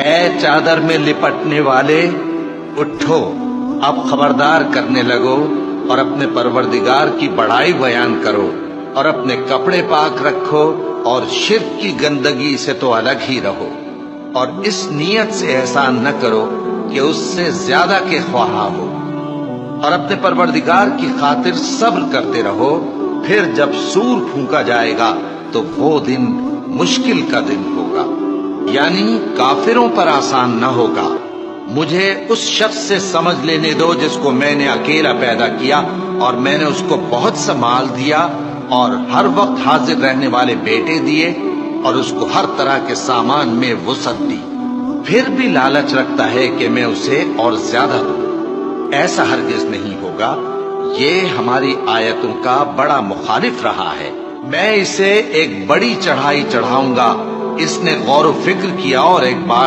اے چادر میں لپٹنے والے، اٹھو، اب خبردار کرنے لگو اور اپنے پروردگار کی بڑائی بیان کرو، اور اپنے کپڑے پاک رکھو اور شرک کی گندگی سے تو الگ ہی رہو، اور اس نیت سے احسان نہ کرو کہ اس سے زیادہ کے خواہاں ہو، اور اپنے پروردگار کی خاطر صبر کرتے رہو۔ پھر جب سور پھونکا جائے گا تو وہ دن مشکل کا دن ہوگا، یعنی کافروں پر آسان نہ ہوگا۔ مجھے اس شخص سے سمجھ لینے دو جس کو میں نے اکیلا پیدا کیا، اور میں نے اس کو بہت سا مال دیا اور ہر وقت حاضر رہنے والے بیٹے دیے، اور اس کو ہر طرح کے سامان میں وسعت دی، پھر بھی لالچ رکھتا ہے کہ میں اسے اور زیادہ دوں۔ ایسا ہرگز نہیں ہوگا، یہ ہماری آیتوں کا بڑا مخالف رہا ہے۔ میں اسے ایک بڑی چڑھائی چڑھاؤں گا۔ اس نے غور و فکر کیا اور ایک بات